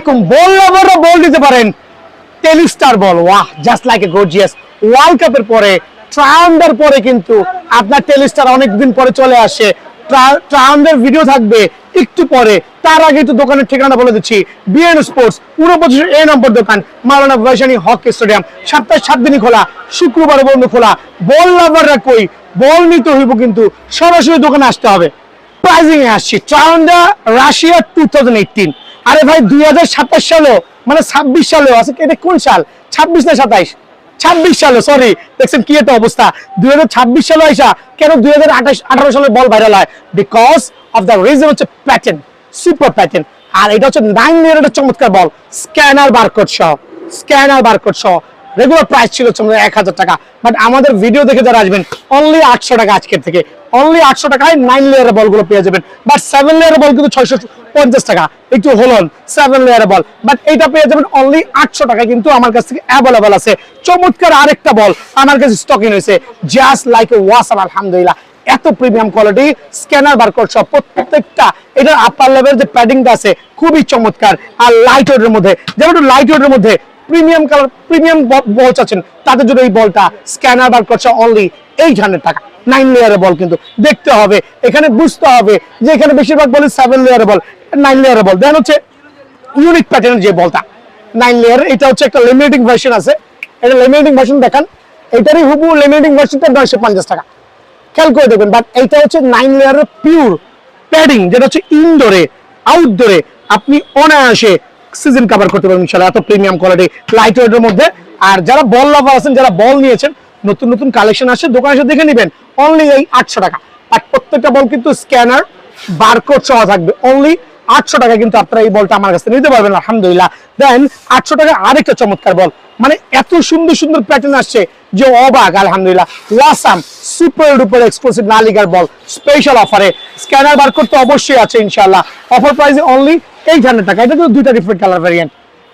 এরকম বল লাভাররা বল দিতে পারেন টেলিস্টার বল, ওয়াহ just like a gorgeous. World কাপের পরে ট্রায়াম্ফের পরে কিন্তু আপনার টেলিস্টার অনেকদিন পরে চলে আসে। ট্রায়াম্ফের ভিডিও থাকবে একটু পরে, তার আগে তো দোকানের ঠিকানা বলে দিচ্ছি, বিএন স্পোর্টস 49 এ নম্বর দোকান, মাওলানা ভাসানী হকি স্টেডিয়াম। সপ্তাহে 7 দিনই খোলা, শুক্রবার বন্ধ খোলা। বল লাভাররা কই, বল নিতে হইব কিন্তু সরাসরি দোকানে আসতে হবে। প্রাইজিং এ আসছি, ট্রায়াম্ফ রাশিয়া 2018। আরে ভাই 2027 সালেও মানে 26 সালেও আছে, এটা কোন সাল? 26 না 27? 26 সালে, সরি, দেখছেন কি একটা অবস্থা। 2026 সালে আইসা কেন 2018 সালে বল ভাইরাল হয়? বিকজ অফ দ্য রিজন হচ্ছে প্যাটার্ন, সুপার প্যাটার্ন। আর এটা হচ্ছে 9 লেয়ারের একটা চমৎকার বল, স্ক্যানার বারকোড সহ, স্ক্যানার বারকোড সহ। রেগুলার প্রাইস ছিল 1000 টাকা, বাট আমাদের ভিডিও দেখে যারা আসবেন অনলি 800 টাকা আজকের থেকে, অনলি 800 টাকায় 9 লেয়ারের বলগুলো পেয়ে যাবেন। বাট 7 লেয়ারের বল কিন্তু 650 টাকা, একটু হলন 7 লেয়ারের বল, বাট এইটা পেয়ে যাবেন অনলি 800 টাকা। কিন্তু আমার কাছ থেকে অ্যাভেলেবল আছে চমৎকার আরেকটা বল, আমার কাছে স্টকিং হয়েছে, জাস্ট লাইক এ ওয়াসাম। আলহামদুলিল্লাহ, এত প্রিমিয়াম কোয়ালিটি, স্ক্যানার বারকোড সব প্রত্যেকটা। এটার আপার লেভেল যে প্যাডিংটা আছে খুবই চমৎকার। আর লাইট ওয়েটের মধ্যে, যেমন লাইট ওয়েটের মধ্যে প্রিমিয়াম কালার, প্রিমিয়াম বল চাচ্ছেন তাদের জন্য এই বলটা, স্ক্যানার বারকোড সহ অনলি 800 টাকা। 9 লেয়ারের বল কিন্তু দেখতে হবে, এখানে বুঝতে হবে যে এখানে বেশিরভাগ বলে 7 লেয়ারের বল, 9 লেয়ারের বল। দেন হচ্ছে ইউনিক প্যাটার্নের যে বলটা 9 লেয়ার, এটা হচ্ছে একটা লিমিটিং ভার্সন আছে, এটা লিমিটিং ভার্সন দেখান, এটারই হুবু লিমিটিং ভার্সনটা 950 টাকা, খেয়াল করে দেখবেন। বাট এইটা হচ্ছে 9 লেয়ারের পিওর প্যাডিং, যেটা হচ্ছে ইনডোরে আউটডোরে আপনি অনায়াসে সিজন কভার করতে পারবেন ইনশাআল্লাহ। এত প্রিমিয়াম কোয়ালিটি লাইট ওয়েটের মধ্যে। আর যারা বল লাভার আছেন, যারা বল নিয়েছেন, নতুন নতুন কালেকশন আসছে, দোকানে এসে দেখে নেবেন, অনলি এই 800 টাকা। আর প্রত্যেকটা বল কিন্তু স্ক্যানার বারকোড সহ থাকবে, অনলি 800 টাকা কিন্তু আপনারা এই বলটা আমার কাছে নিতে পারবেন আলহামদুলিল্লাহ। দেন 800 টাকা আরেকটা চমৎকার বল, মানে এত সুন্দর সুন্দর প্যাটার্ন আসছে যে অবাক আলহামদুলিল্লাহ। ওয়াসাম সুপার ডুপার এক্সক্লুসিভ লা লিগার বল, স্পেশাল অফারে, স্ক্যানার বারকোড তো অবশ্যই আছে ইনশাআল্লাহ। অফার প্রাইসে অনলি 800 টাকা। এটা তো দুইটা ডিফারেন্ট কালার ভ্যারিয়েন্ট,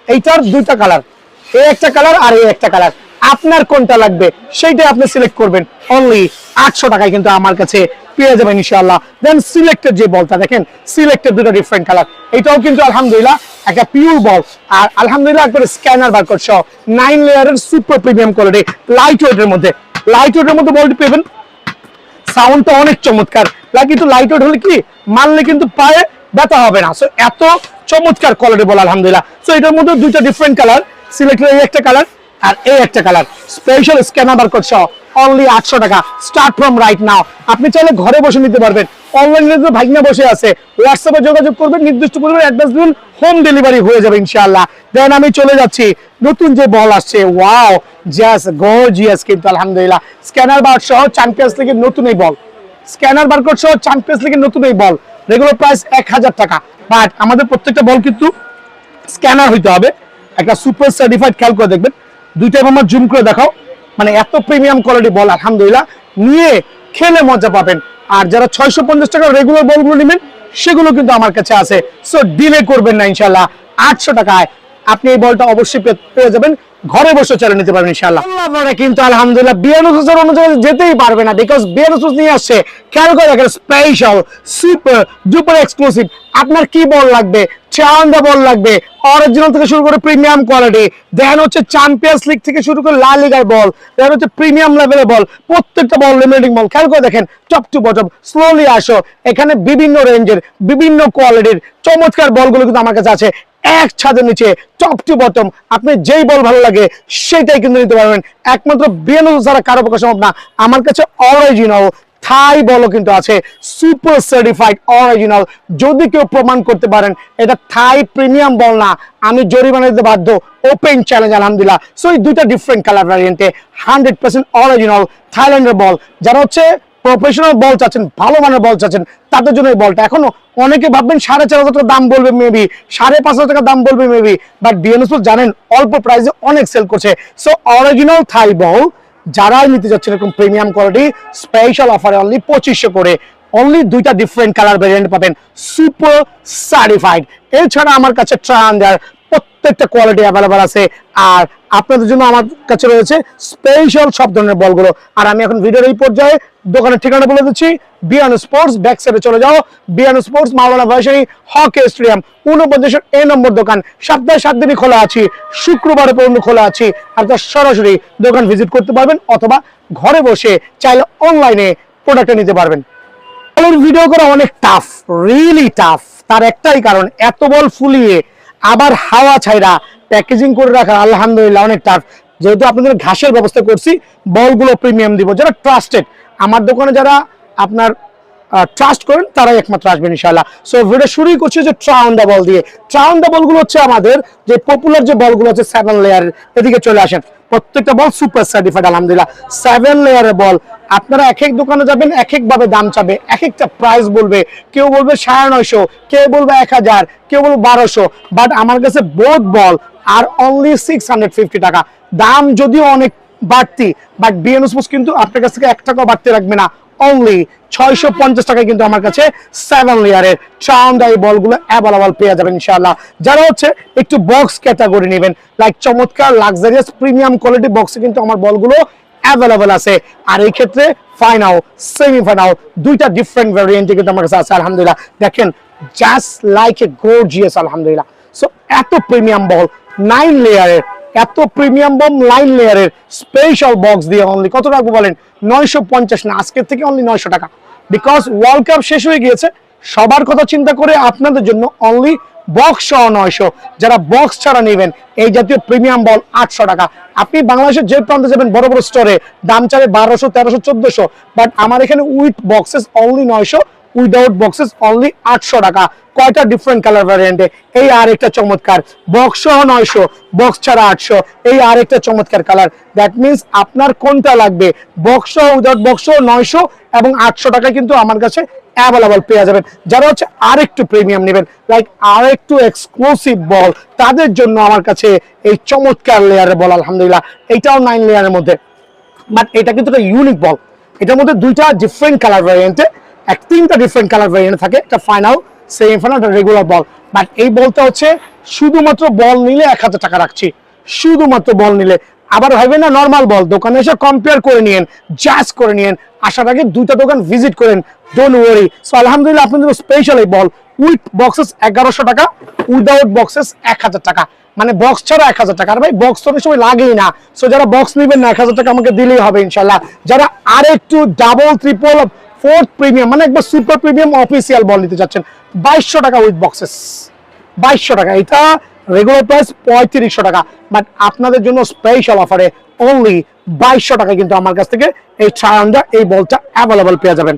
এইটার দুইটা কালার, এই একটা কালার আর এই একটা কালার। আপনার কোনটা লাগবে সেইটাই আপনি সিলেক্ট করবেন, অনলি 800 টাকায় কিন্তু আমার কাছে পেয়ে যাবেন ইনশাআল্লাহ। দেন সিলেক্টেড যে বলটা দেখেন, সিলেক্টেড দুটো ডিফারেন্ট কালার, এটাও কিন্তু আলহামদুলিল্লাহ একটা পিওর বল। আর আলহামদুলিল্লাহ একবার স্ক্যানার বারকোড সহ 9 লেয়ারের সুপার প্রিমিয়াম কোয়ালিটি লাইট ওয়েটের মধ্যে, লাইট ওয়েটের মধ্যে বলটি পেবেন। সাউন্ডটা অনেক চমৎকার লাগে, কিন্তু লাইট ওয়েট হলে কি মারলে কিন্তু পায়ে ব্যথা হবে না। সো এত চমৎকার কোয়ালিটি বল আলহামদুলিল্লাহ। সো এটার মধ্যে দুইটা ডিফারেন্ট কালার, সিলেক্টেড এই একটা কালার আর এই একটা কালার, স্পেশাল স্ক্যানার বারকোড সহ অনলি 800 টাকা। Start from right now. আপনি চাইলে ঘরে বসে নিতে পারবেন, অনলাইনে তো ভাগনা বসে আছে, হোয়াটসঅ্যাপে যোগাযোগ করবেন, নির্দিষ্ট পরিমাণে অ্যাডভান্স দিন, হোম ডেলিভারি হয়ে যাবে ইনশাআল্লাহ। দেন আমি চলে যাচ্ছি নতুন যে বল আসছে, ওয়াও জাস্ট গর্জিয়াস কিন্তু আলহামদুলিল্লাহ। স্ক্যানার বার সহ চ্যাম্পিয়ন্স লিগের নতুন এই বল, স্ক্যানার বারকোড সহ চ্যাম্পিয়ন্স লিগের নতুন এই বল, রেগুলার প্রাইস 1000 টাকা। বাট আমাদের প্রত্যেকটা বল কিন্তু স্ক্যানার হইতে হবে, একটা সুপার সার্টিফাইড। খেয়াল করে দেখবেন, দুইটা আমার জুম করে দেখাও, মানে এত প্রিমিয়াম কোয়ালিটি বল আলহামদুলিল্লাহ, নিয়ে খেলে মজা পাবেন। আর যারা 650 টাকা রেগুলার বলগুলো নেবেন সেগুলো কিন্তু আমার কাছে আছে। সো ডিলে করবেন না ইনশাআল্লাহ, 800 টাকায় আপনি এই বলটা অবশ্যই পেয়ে যাবেন, ঘরে বসে চালিয়ে নিতে পারবেন ইনশাআল্লাহ। আপনারা কিন্তু আলহামদুলিল্লাহ বিয়ানোসের অন্য জায়গায় যেতেই পারবে না, বিকজ বিয়ানোস নিয়ে আসছে, খেয়াল করে দেখেন, স্পেশাল সুপার ডুপার এক্সক্লুসিভ। আপনার কি বল লাগবে? চান্দা বল লাগবে, অরিজিনাল থেকে শুরু করে প্রিমিয়াম কোয়ালিটি, দেন হচ্ছে চ্যাম্পিয়ন্স লিগ থেকে শুরু করে লা লিগার বল, দেন হচ্ছে প্রিমিয়াম লেভেলের বল, প্রত্যেকটা বল লিমিটিং বল। খেয়াল করে দেখেন, টপ টু বটম স্লোলি আসো, এখানে বিভিন্ন রেঞ্জের বিভিন্ন কোয়ালিটির চমৎকার বলগুলো কিন্তু আমার কাছে আছে এক ছাদের নিচে, টপ টু বটম। আপনি যেই বল ভালো লাগে সেটাই কিন্তু নিতে পারবেন, একমাত্র বিএনও ছাড়া কারো পক্ষে সম্ভব না। আমার কাছে অরিজিনাল থাই বলও কিন্তু আছে, সুপার সার্টিফাইড অরিজিনাল। যদি কেউ প্রমাণ করতে পারেন এটা থাই প্রিমিয়াম বল না, আমি জরিমানা দিতে বাধ্য, ওপেন চ্যালেঞ্জ আলহামদুলিল্লাহ। সো এই দুইটা ডিফারেন্ট কালার ভ্যারিয়েন্টে 100% অরিজিনাল থাইল্যান্ডের বল। যারা হচ্ছে প্রফেশনাল বল চাচ্ছেন, ভালো মানের বল চাচ্ছেন, তাদের জন্য এই বলটা। এখনো অনেকে ভাববেন 4500 টাকা দাম বলবে, মেবি 5500 টাকা দাম বলবে মেবি, বাট বিএনএস জানেন অল্প প্রাইসে অনেক সেল করছে। সো অরিজিনাল থাই বল যারাই নিতে যাচ্ছেন এরকম প্রিমিয়াম কোয়ালিটি, স্পেশাল অফারে অনলি 2500 করে, অনলি দুইটা ডিফারেন্ট কালার ভ্যারিয়েন্ট পাবেন, সুপার সার্টিফাইড। এছাড়া আমার কাছে ট্রায়ান্ডার প্রত্যেকটা কোয়ালিটি অ্যাভেলেবল আছে। আর আপনাদের জন্য আমার কাছে রয়েছে স্পেশাল সব ধরনের বলগুলো। আর আমি এখন ভিডিওর এই পর্যায়ে দোকানের ঠিকানা বলে দিচ্ছি, বিয়ান স্পোর্টস, ব্যাক সাইডে চলে যাও, বিয়ান স্পোর্টস, মাওলানা ভাসানী হকি স্টেডিয়াম 49 এ নম্বর দোকান। সপ্তাহে 7 দিনই খোলা আছি, শুক্রবারে পর্যন্ত খোলা আছি। আর তার সরাসরি দোকান ভিজিট করতে পারবেন অথবা ঘরে বসে চাইলে অনলাইনে প্রোডাক্টটা নিতে পারবেন। বলের ভিডিও করা অনেক টাফ, রিয়েলি টাফ। তার একটাই কারণ, এত বল ফুলিয়ে আবার হাওয়া ছাইরা প্যাকেজিং করে রাখা আলহামদুলিল্লাহ অনেক টাফ। যেহেতু আপনাদের ঘাসের ব্যবস্থা করছি, বলগুলো প্রিমিয়াম দিব। যারা ট্রাস্টেড, আমার দোকানে যারা আপনার ট্রাস্ট করেন তারাই একমাত্র আসবেন ইনশাআল্লাহ। সো ভিডিও শুরুই করছি যে ট্রাউন্ডা বল দিয়ে। ট্রাউন্ডা বলগুলো হচ্ছে আমাদের যে পপুলার যে বলগুলো আছে 7 লেয়ার, এদিকে চলে আসেন। প্রত্যেকটা বল সুপার সার্টিফাইড আলহামদুলিল্লাহ। 7 লেয়ারের বল। আপনারা এক এক দোকানে যাবেন, এক এক ভাবে দাম চাবে, এক একটা প্রাইস বলবে। কেউ বলবে 950, কেউ বলবে 1000, কেউ বলবে 1200। বাট আমার কাছে বোথ বল আর অনলি 650 টাকা। দাম যদিও অনেক বাড়তি, বাট বিএন স্পোর্টস কিন্তু আপনার কাছ থেকে 1 টাকাও বাড়তে রাখবে না। অনলি 650 টাকায় কিন্তু আমার কাছে 7 লেয়ারের ট্রাউন্ডা এই বলগুলো অ্যাভেলেবল পেয়ে যাবেন ইনশাআল্লাহ। যারা হচ্ছে একটু বক্স ক্যাটাগরি নেবেন, লাইক চমৎকার লাক্সারিয়াস প্রিমিয়াম কোয়ালিটি বক্সে কিন্তু আমার বলগুলো অ্যাভেলেবল আছে। আর এই ক্ষেত্রে ফাইনাল, সেমিফাইনাল দুইটা ডিফারেন্ট ভ্যারিয়েন্টে কিন্তু আমার কাছে আছে আলহামদুলিল্লাহ। দেখেন, জাস্ট লাইক এ গর্জিয়াস আলহামদুলিল্লাহ। সো এত প্রিমিয়াম বল 9 লেয়ারের, এত প্রিমিয়াম বল 9 লেয়ারের স্পেশাল বক্স দিয়ে অনলি কত রাখবো বলেন? 950 না, আজকের থেকে অনলি 900 টাকা। বিকজ ওয়ার্ল্ড কাপ শেষ হয়ে গিয়েছে, সবার কথা চিন্তা করে আপনাদের জন্য অনলি বক্স সহ 900। যারা বক্স ছাড়া নেবেন এই জাতীয় প্রিমিয়াম বল 800 টাকা। আপনি বাংলাদেশের যে প্রান্তে যাবেন বড় বড় স্টোরে দাম চাবে 1200, 1300, 1400, বাট আমার এখানে with boxes only 900, without boxes only 800 টাকা। কয়টা ডিফারেন্ট কালার ভ্যারিয়েন্টে। এই আরেকটা চমৎকার বক্স সহ 900, বক্স ছাড়া 800। এই আরেকটা চমৎকার কালার। দ্যাট মিন্স আপনার কোনটা লাগবে, বক্স সহ উইদাউট বক্স সহ 900 এবং 800 টাকায় কিন্তু আমার কাছে অ্যাভেলেবল পেয়ে যাবেন। যারা হচ্ছে আরেকটু প্রিমিয়াম নেবেন, লাইক আরেকটু এক্সক্লুসিভ বল, তাদের জন্য আমার কাছে এই চমৎকার লেয়ারের বল আলহামদুলিল্লাহ। এইটাও 9 লেয়ারের মধ্যে, বাট এটা কিন্তু একটা ইউনিক বল। এটার মধ্যে দুইটা ডিফারেন্ট কালার ভ্যারিয়েন্টে, 3টা ডিফারেন্ট কালার ভ্যারিয়েন্ট থাকে। একটা ফাইনাল, সেমিফাইনাল, একটা রেগুলার বল। বাট এই বলটা হচ্ছে শুধুমাত্র বল নিলে 1000 টাকা রাখছি, শুধুমাত্র বল নিলে। আবার ভাইবেন না নর্মাল বল, দোকানে এসে কম্পেয়ার করে নিয়েন, জাজ করে নিয়েন, আসার আগে দুইটা দোকান ভিজিট করেন, ডোন্ট ওয়ারি। সো আলহামদুলিল্লাহ আপনাদের স্পেশাল এই বল উইথ বক্সেস 1100 টাকা, উইদাউট বক্সেস 1000 টাকা। মানে বক্স ছাড়া 1000 টাকা। আর ভাই বক্স তো অনেক সময় লাগেই না। সো যারা বক্স নেবেন না 1000 টাকা আমাকে দিলেই হবে ইনশাল্লাহ। যারা আরেকটু ডাবল, ট্রিপল, 4th প্রিমিয়াম মানে একবার সুপার প্রিমিয়াম অফিসিয়াল বল নিতে চাচ্ছেন, 2200 টাকা উইথ বক্সেস, 2200 টাকা। এটা রেগুলার প্রাইস 3500 টাকা, বাট আপনাদের জন্য স্পেশাল অফারে অনলি 2200 টাকা কিন্তু আমার কাছ থেকে এই ট্রায়ান্ডা এই বলটা অ্যাভেলেবল পেয়ে যাবেন।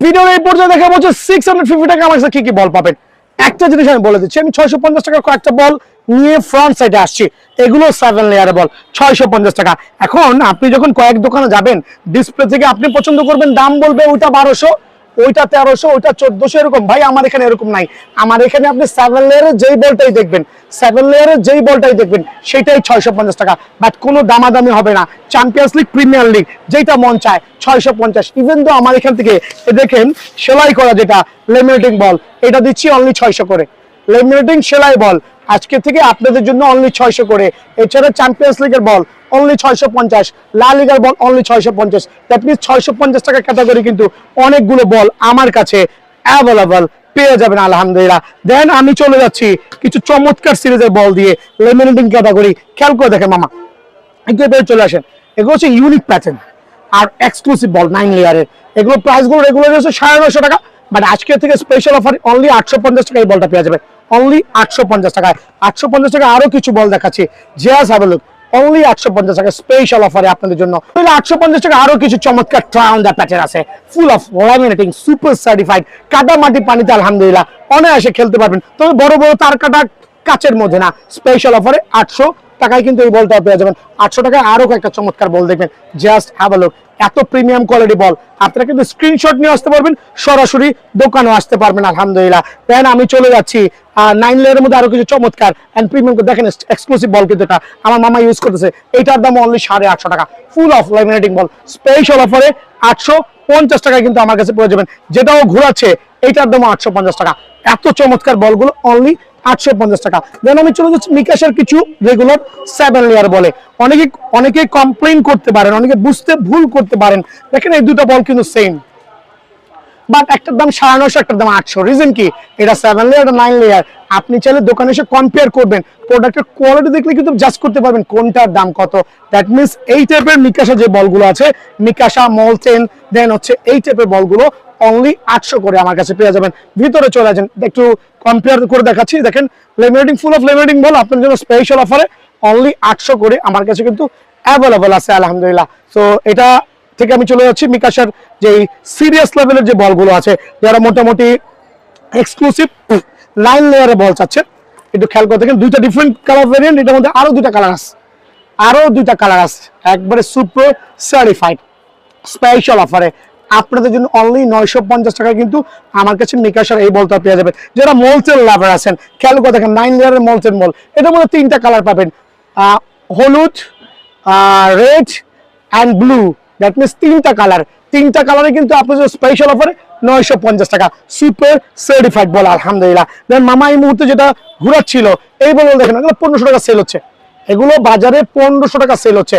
ভিডিওর এই পর্যায়ে দেখা হচ্ছে 650 টাকা আমার কাছে কি কি বল পাবেন। একটা জিনিস আমি বলে দিচ্ছি, আমি 650 টাকার কয়েকটা বল নিয়ে ফ্রন্ট সাইডে আসছি। এগুলো 7 লেয়ারের বল, 650 টাকা। এখন আপনি যখন কয়েক দোকানে যাবেন, ডিসপ্লে থেকে আপনি পছন্দ করবেন, দাম বলবে ওইটা 1200, ওইটা 1300, ওইটা 1400, এরকম। ভাই আমার এখানে এরকম নাই। আমার এখানে আপনি 7 লেয়ারের যেই বলটাই দেখবেন, 7 লেয়ারের যেই বলটাই দেখবেন সেটাই 650 টাকা। বাট কোনো দামাদামি হবে না। চ্যাম্পিয়ন্স লিগ, প্রিমিয়ার লিগ যেটা মন চায় 650। ইভেন তো আমার এখান থেকে দেখেন সেলাই করা যেটা লেমিনেটিং বল, এটা দিচ্ছি অনলি 600 করে। লেমিনেটিং সেলাই বল আজকে থেকে আপনাদের জন্য অনলি 600 করে। এছাড়া চ্যাম্পিয়ন্স লিগের বল অনলি 650, লা লিগার বল অনলি 650। দ্যাট মিনস 650 টাকা ক্যাটাগরি কিন্তু অনেকগুলো বল আমার কাছে অ্যাভেলেবল পেয়ে যাবেন আলহামদুলিল্লাহ। দেন আমি চলে যাচ্ছি কিছু চমৎকার সিরিজের বল দিয়ে, লেমিনেটিং ক্যাটাগরি। খেয়াল করে দেখেন মামা, একটু এবারে চলে আসেন। এগুলো হচ্ছে ইউনিক প্যাটার্ন আর এক্সক্লুসিভ বল 9 লেয়ারের। এগুলো প্রাইসগুলো রেগুলার হচ্ছে 950 টাকা, বাট আজকে থেকে স্পেশাল অফার অনলি 850 টাকা এই বলটা পেয়ে যাবে, অনলি 850 টাকায়। 850 টাকা আরো কিছু বল দেখাচ্ছি, just have a look. Only 850 টাকা স্পেশাল অফারে আপনাদের জন্য। 850 টাকা আরো কিছু চমৎকার ট্রাউন্ডা প্যাটার্ন আছে, full of laminating, super certified, কাদা মাটি পানিতে আলহামদুলিল্লাহ অনায়াসে খেলতে পারবেন। তবে বড় বড় তার কাটা কাচের মধ্যে না। স্পেশাল অফারে 800 টাকায় কিন্তু এই বলটা পেয়ে যাবেন। 800 টাকায় আরো কয়েকটা চমৎকার বল দেখবেন, জাস্ট হ্যাভ আ লুক। এত প্রিমিয়াম কোয়ালিটি বল আপনারা কিন্তু স্ক্রিনশট নিয়ে আসতে পারবেন, সরাসরি দোকানে আসতে পারবেন আলহামদুলিল্লাহ। দেন আমি চলে যাচ্ছি 9 লেয়ারের মধ্যে আরো কিছু চমৎকার এন্ড প্রিমিয়াম দেখেন, এক্সক্লুসিভ বল কিন্তু এটা আমার মামা ইউজ করতেছে। এটার দাম অনলি 850 টাকা, full of laminating ball. Special অফারে 850 টাকায় কিন্তু আমার কাছে পেয়ে যাবেন। যেটাও ঘোরাচ্ছে এটার দাম 850 টাকা। এত চমৎকার বলগুলো অনলি 850 টাকা। দেন আমি চলে যাচ্ছি মিকাশের কিছু রেগুলার 7 লেয়ার বলে। অনেকে কমপ্লেইন করতে পারেন, অনেকে বুঝতে ভুল করতে পারেন। দেখেন এই দুটো বল কিন্তু সেম, বাট একটার দাম 950, একটার দাম 800। রিজন কি? এটা 7 লেয়ার, এটা 9 লেয়ার। আপনি চাইলে দোকানে এসে কম্পেয়ার করবেন, প্রোডাক্টের কোয়ালিটি দেখলে কিন্তু জাজ করতে পারবেন কোনটার দাম কত। দ্যাট মিনস এই টাইপের মিকাশা যে বলগুলো আছে, মিকাশা মলটেন, দেন হচ্ছে এই টাইপের বলগুলো অনলি 800 করে আমার কাছে পেয়ে যাবেন। ভিতরে চলে যান, একটু কম্পেয়ার করে দেখাচ্ছি। দেখেন লেমিনেটিং, ফুল অফ লেমিনেটিং বল আপনার জন্য স্পেশাল অফারে অনলি 800 করে আমার কাছে কিন্তু অ্যাভেলেবল আছে আলহামদুলিল্লাহ। সো এটা থেকে আমি চলে যাচ্ছি মিকাশার যে সিরিয়াস লেভেলের যে বলগুলো আছে, যারা মোটামুটি এক্সক্লুসিভ 9 লেয়ারের বল চাচ্ছেন, একটু খেয়াল করে দেখেন। দুইটা ডিফারেন্ট কালার ভেরিয়েন্ট, এটার মধ্যে আরো দুইটা কালার আছে, একবারে সুপার সার্টিফাইড স্পেশাল অফারে আপনাদের জন্য অনলি 950 টাকায় কিন্তু আমার কাছে মিকাশার এই বলটা পেয়ে যাবেন। যারা মোলটেন লাভার আছেন, খেয়াল করে দেখেন 9 লেয়ারের মোলটেন বল, এটার মধ্যে 3টা কালার পাবেন, হলুদ, red and blue. That means 3টা কালারে কিন্তু আপনাদের স্পেশাল অফারে 950 টাকা সুপার সার্টিফাইড বল আলহামদুলিল্লাহ। দেন মামা এই মুহূর্তে যেটা ঘুরাচ্ছিল এই বল দেখেন, এগুলো 1500 টাকা সেল হচ্ছে, এগুলো বাজারে 1500 টাকা সেল হচ্ছে।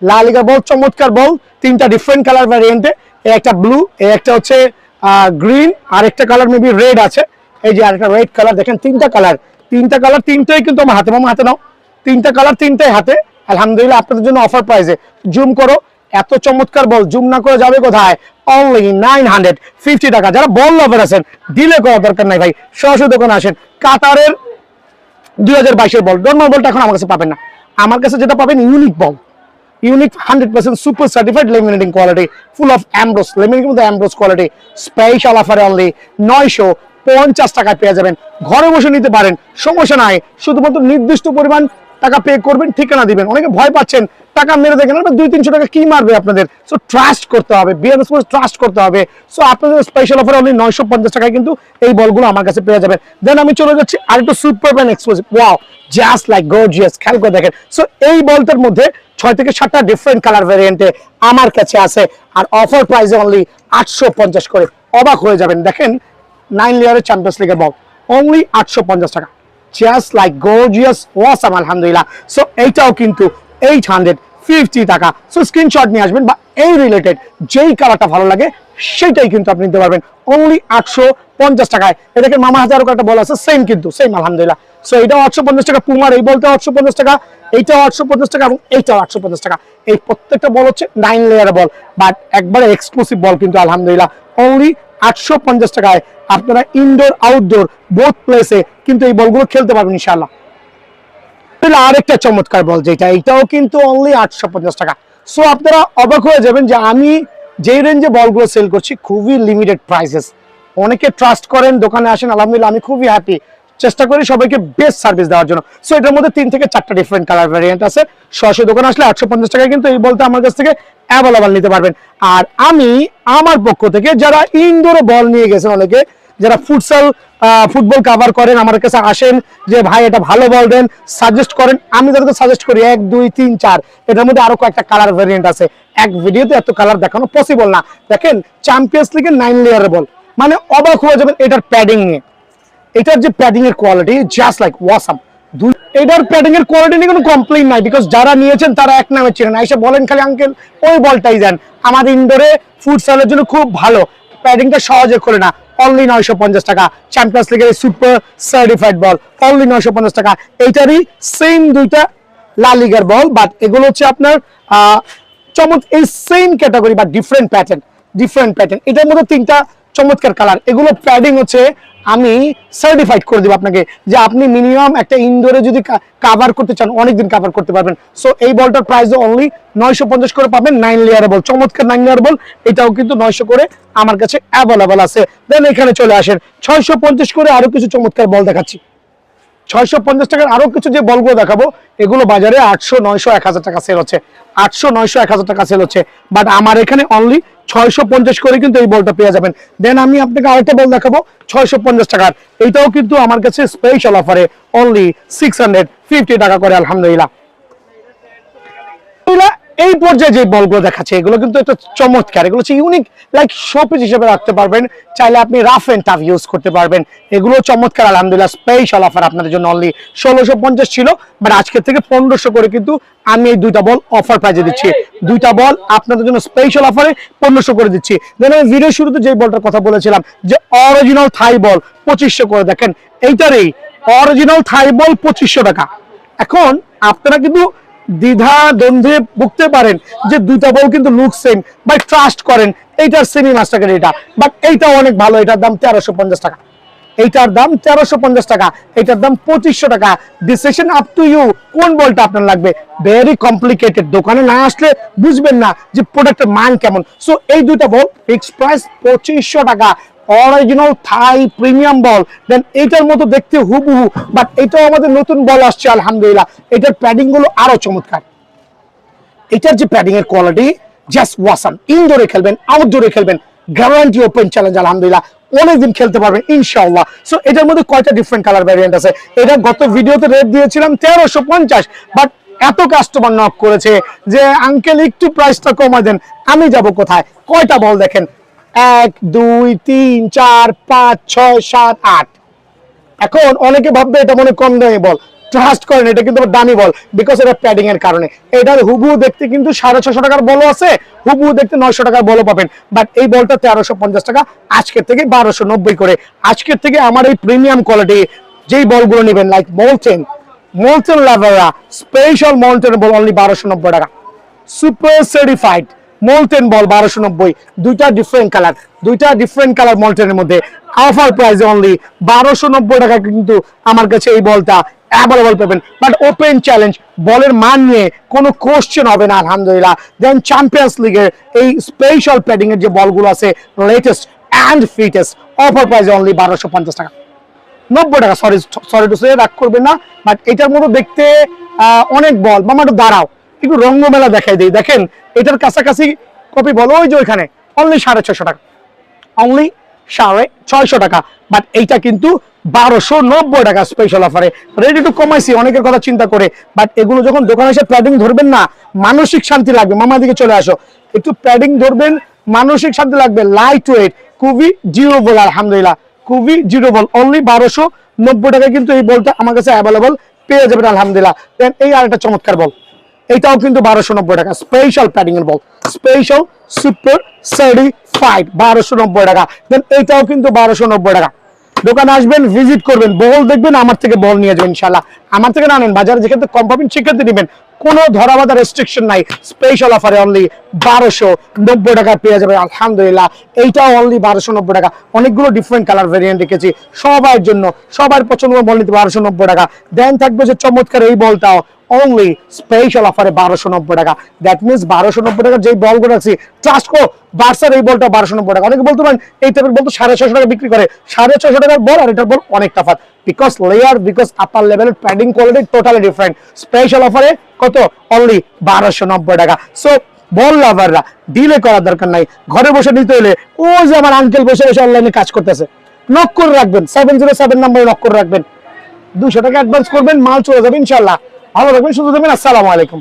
লা লিগা বল, চমৎকার বল, 3টা ডিফারেন্ট কালার ভ্যারিয়েন্টে, একটা ব্লু, একটা হচ্ছে গ্রিন, আর একটা কালার মেবি রেড আছে। এই যে আরেকটা রেড কালার, দেখেন 3টা কালার, তিনটাই কিন্তু আমার হাতে। মামা হাতে নাও, 3টা কালার, 3টাই হাতে আলহামদুলিল্লাহ আপনাদের জন্য অফার প্রাইসে। জুম করো, এত চমৎকার বল জুম না করে যাবে কোথায়? অনলি 950 টাকা। যারা বল লাভার আছেন, ডিলে করার দরকার নাই ভাই, সরাসরি দোকানে আসেন। কাতারের 2022-এর বল, নর্মাল বলটা এখন আমার কাছে পাবেন না, আমার কাছে যেটা পাবেন unique ball, unique 100% super certified laminating quality, full of Ambrose, laminating মধ্যে অ্যামব্রোস কোয়ালিটি, স্পেশাল অফারে অনলি 950 টাকায় পেয়ে যাবেন। ঘরে বসে নিতে পারেন, সমস্যা নাই, শুধুমাত্র নির্দিষ্ট পরিমাণ টাকা পে করবেন, ঠিকানা দিবেন। অনেকে ভয় পাচ্ছেন, টাকা মেরে দেখেন, 200-300 টাকা কি মারবে আপনাদের। সো ট্রাস্ট করতে হবে, বিএনএস ট্রাস্ট করতে হবে। সো আপনাদের স্পেশাল অফারে অনলি 950 টাকায় কিন্তু এই বলগুলো আমার কাছে পেয়ে যাবেন। দেন আমি চলে যাচ্ছি আরেকটু super and exclusive, wow just like gorgeous, খেয়াল করে দেখেন। সো এই বলটার মধ্যে 6 থেকে 7টা ডিফারেন্ট কালার ভ্যারিয়েন্টে আমার কাছে আছে, আর অফার প্রাইসে অনলি 850 করে। অবাক হয়ে যাবেন, দেখেন 9 লেয়ারের চ্যাম্পিয়ন্স লিগের বল অনলি 850 টাকা, জাস্ট লাইক গর্জিয়াস, ওয়াসাম আলহামদুলিল্লাহ। সো এইটাও কিন্তু 850 টাকা। সো স্ক্রিনশট নিয়ে আসবেন, বা এই রিলেটেড যেই কালারটা ভালো লাগে সেটাই কিন্তু আপনি নিতে পারবেন অনলি 850 টাকায়। এটাকে মামা হাজারও একটা বল আছে, সেম কিন্তু সেম আলহামদুলিল্লাহ। সো এটাও 850 টাকা, পুমার এই বলটাও 850 টাকা, এইটাও 850 টাকা, এবং এইটাও 850 টাকা। এই প্রত্যেকটা বল হচ্ছে 9 লেয়ার বল, বাট একবারে এক্সক্লুসিভ বল কিন্তু আলহামদুলিল্লাহ অনলি 850 টাকায় আপনারা ইনডোর আউটডোর বোথ প্লেসে কিন্তু এই বলগুলো খেলতে পারবেন ইনশাআল্লাহ। আরেকটা চমৎকার বল যেটা, এটাও কিন্তু অনলি 850 টাকা। সো আপনারা অবাক হয়ে যাবেন যে আমি যেই রেঞ্জে বলগুলো সেল করছি খুবই লিমিটেড প্রাইসেস। অনেকে ট্রাস্ট করেন, দোকানে আসেন, আলহামদুলিল্লাহ আমি খুবই হ্যাপি, চেষ্টা করি সবাইকে বেস্ট সার্ভিস দেওয়ার জন্য। সো এটার মধ্যে 3 থেকে 4টা ডিফারেন্ট কালার ভ্যারিয়েন্ট আছে। সরাসরি দোকানে আসলে 850 টাকায় কিন্তু এই বলটা আমার কাছ থেকে অ্যাভেলেবল নিতে পারবেন। আর আমি আমার পক্ষ থেকে যারা ইনডোরে বল নিয়ে গেছেন, অনেকে যারা ফুটবল কাভার করেন, আমার কাছে আসেন যে ভাই এটা ভালো বল দেন, সাজেস্ট করেন, আমি তাদেরকে সাজেস্ট করি 1 2 3 4, এটার মধ্যে আরো কয়েকটা কালার ভ্যারিয়েন্ট আছে, এক ভিডিওতে এত কালার দেখানো পসিবল না। দেখেন চ্যাম্পিয়ন্স লিগের 9 লেয়ারের বল, মানে অবাক হয়ে যাবেন এটার প্যাডিং নিয়ে, এটার যে প্যাডিং এর কোয়ালিটি জাস্ট লাইক ওয়াসাম। এটার প্যাডিং এর কোয়ালিটি নিয়ে কোনো কমপ্লেইন নাই, বিকজ যারা নিয়েছেন তারা এক নামে চেনেন, এসে বলেন খালি আঙ্কেল ওই বলটাই দেন, আমার ইনডোরে ফুটসলের জন্য খুব ভালো, প্যাডিংটা সহজে খোলে না। অনলি 950 টাকা, চ্যাম্পিয়ন্স লিগের সুপার সার্টিফাইড বল অনলি 950 টাকা। এইটারই সেম দুইটা লা লিগার বল, বাট এগুলো হচ্ছে আপনার এই সেম ক্যাটাগরি বা ডিফারেন্ট প্যাটার্ন। এটার মধ্যে 3টা চমৎকার কালার, এগুলো প্যাডিং হচ্ছে আমি সার্টিফাইড করে দিব আপনাকে, যে আপনি মিনিমাম একটা ইনডোরে যদি কাভার করতে চান অনেকদিন কাভার করতে পারবেন। সো এই বলটার প্রাইস অনলি 950 করে পাবেন, 9 লেয়ার বল, চমৎকার 9 লেয়ার বল, এটাও কিন্তু 900 করে আমার কাছে অ্যাভেলেবল আছে। দেন এখানে চলে আসেন 650 করে আরো কিছু চমৎকার বল দেখাচ্ছি। 650 টাকার আরো কিছু যে বলগুলো দেখাবো, এগুলো বাজারে 800 900 1000 টাকা সেল হচ্ছে, 800 900 1000 টাকা সেল হচ্ছে, বাট আমার এখানে অনলি 650 করে কিন্তু এই বলটা পেয়ে যাবেন। দেন আমি আপনাকে আরেকটা বল দেখাবো 650 টাকার, এইটাও কিন্তু আমার কাছে স্পেশাল অফারে অনলি 650 টাকা করে আলহামদুলিল্লাহ। এই পর্যায়ে যে বলগুলো দেখাচ্ছে এগুলো কিন্তু একটা চমৎকার, এগুলো হচ্ছে ইউনিক, লাইক শোপিস হিসেবে রাখতে পারবেন, চাইলে আপনি রাফ এন্ড টাফ ইউজ করতে পারবেন। এগুলো চমৎকার, আলহামদুলিল্লাহ স্পেশাল অফার আপনাদের জন্য। অনলি 1650 ছিল, বাট আজকের থেকে 1500 করে কিন্তু আমি এই দুইটা বল অফার প্রাইজে দিচ্ছি। দুইটা বল আপনাদের জন্য স্পেশাল অফারে 1500 করে দিচ্ছি। দেন আমি ভিডিও শুরুতে যে বলটার কথা বলেছিলাম যে অরিজিনাল থাই বল 2500 করে, দেখেন এইটারই অরিজিনাল থাই বল 2500 টাকা। এখন আপনারা কিন্তু দ্বিধা দ্বন্দ্বে ভুগতে পারেন যে দুইটা বল কিন্তু লুক সেম, বাট ট্রাস্ট করেন এইটার সেমি মাস্টার এটা, বাট এইটা অনেক ভালো, এটার দাম 1350 টাকা, এইটার দাম 1350 টাকা, এইটার দাম 2500 টাকা। ডিসিশন আপ টু ইউ, কোন বলটা আপনার লাগবে। ভেরি কমপ্লিকেটেড, দোকানে না আসলে বুঝবেন না যে প্রোডাক্টের মান কেমন। সো এই দুইটা বল ফিক্সড প্রাইস 2500 টাকা, অরিজিনাল থাই প্রিমিয়াম বল। দেন এইটার মতো দেখতে হুবহু, বাট এটাও আমাদের নতুন বল আসছে আলহামদুলিল্লাহ। এটার প্যাডিং গুলো আরো চমৎকার, এটার যে প্যাডিং এর কোয়ালিটি জাস্ট ওয়াসাম। ইনডোরে খেলবেন, আউটডোরে খেলবেন, গ্যারান্টি ওপেন চ্যালেঞ্জ আলহামদুলিল্লাহ, অনেকদিন খেলতে পারবেন ইনশাআল্লাহ। সো এটার মধ্যে কয়টা ডিফারেন্ট কালার ভ্যারিয়েন্ট আছে। এটা গত ভিডিওতে রেট দিয়েছিলাম 1350, বাট এত কাস্টমার নক করেছে যে আঙ্কেল একটু প্রাইসটা কমায় দেন। আমি যাব কোথায়? কয়টা বল দেখেন, 1 2 3 4 5 6 7 8। এখন অনেকে ভাববে এটা মনে কম দামি বল, ট্রাস্ট করেন এটা কিন্তু দামি বল, বিকজ এটা প্যাডিং এর কারণে। এটার হুবহু দেখতে কিন্তু 650 টাকার বলও আছে, হুবহু দেখতে 900 টাকার বলও পাবেন, বাট এই বলটা 1350 টাকা, আজকের থেকে 1290 করে। আজকের থেকে আমার এই প্রিমিয়াম কোয়ালিটি যেই বলগুলো নেবেন, লাইক মোলটেন লাভারা স্পেশাল মোলটেন বল অনলি 1290 টাকা, সুপার সার্টিফাইড মোলটেন বল 1290, দুইটা ডিফারেন্ট কালার মোলটেনের মধ্যে অফার প্রাইসে অনলি 1290 টাকা কিন্তু আমার কাছে এই বলটা অ্যাভেলেবল পাবেন। বাট ওপেন চ্যালেঞ্জ, বলের মান নিয়ে কোনো কোশ্চেন হবে না আলহামদুলিল্লাহ। দেন চ্যাম্পিয়ন্স লিগের এই স্পেশাল প্যাডিং এর যে বলগুলো আছে লেটেস্ট অ্যান্ড ফিটেস্ট, অফার প্রাইসে অনলি 1250 টাকা, 90 টাকা। সরি টু সে, রাগ করবেন না, বাট এটার মতো দেখতে অনেক বল। মামা একটু দাঁড়াও, একটু রঙ্গমেলা দেখাই দিই। দেখেন এটার কাছাকাছি কপি বল ওই যে ওইখানে, অনলি 650 টাকা, অনলি 650 টাকা। বাট এইটা কিন্তু 1290 টাকা স্পেশাল অফারে। রেডি টু কমাইছি অনেকের কথা চিন্তা করে, বাট এগুলো যখন দোকানে এসে প্যাডিং ধরবেন না, মানসিক শান্তি লাগবে। মামা দিকে চলে আসো, একটু প্যাডিং ধরবেন, মানসিক শান্তি লাগবে। লাইট ওয়েট, খুবই ডিউরেবল আলহামদুলিল্লাহ, খুবই ডিউরেবল। অনলি 1290 টাকা কিন্তু এই বলটা আমার কাছে অ্যাভেলেবল পেয়ে যাবেন আলহামদুলিল্লাহ। দেন এই আরেকটা চমৎকার বল, এটাও কিন্তু 1290 টাকা, স্পেশাল প্যাডিং এর বল, স্পেশাল সুপার সার্টিফাইড 1290 টাকা। দেন এইটাও কিন্তু 1290 টাকা। দোকানে আসবেন, ভিজিট করবেন, বল দেখবেন, আমার থেকে বল নিয়ে যাবেন ইনশাআল্লাহ। আমার থেকে না নেন, বাজারে যেখানে কম পাবেন সেখানে নেবেন, কোনো ধরা বাঁধা রেস্ট্রিকশন নাই। স্পেশাল অফারে অনলি 1290 টাকা পেয়ে যাবে আলহামদুলিল্লাহ। এইটাও অনলি 1290 টাকা। অনেকগুলো ডিফারেন্ট কালার ভেরিয়েন্ট রেখেছি সবার জন্য, সবার পছন্দ বল নিতে 1290 টাকা। দেন থাকবে যে চমৎকার এই বলটাও অনলি স্পেশাল অফারে 1290 টাকা। দ্যাট মিনস 1290 টাকা যেই বলগুলো আছে, ট্রাস্ট কো বার্সার এই বলটা 1290 টাকা। অনেকে বলতে পারেন এই টাইপের বল তো 650 টাকা বিক্রি করে, 650 টাকার বল আর এটার বল অনেক তফাৎ, বিকজ লেয়ার, বিকজ আপার লেভেলের padding quality totally different. Special অফারে কত? অনলি 1290 টাকা। সো বল লাভাররা ডিলে করার দরকার নাই, ঘরে বসে নিতে হলে ও যে আমার আঙ্কেল বসে বসে অনলাইনে কাজ করতেছে, নক করে রাখবেন, 707 নম্বরে নক করে রাখবেন, 200 টাকা অ্যাডভান্স করবেন, মাল চলে যাবে ইনশাআল্লাহ। ভালো রাখবেন, সুস্থ থাকবেন, আসসালামু আলাইকুম।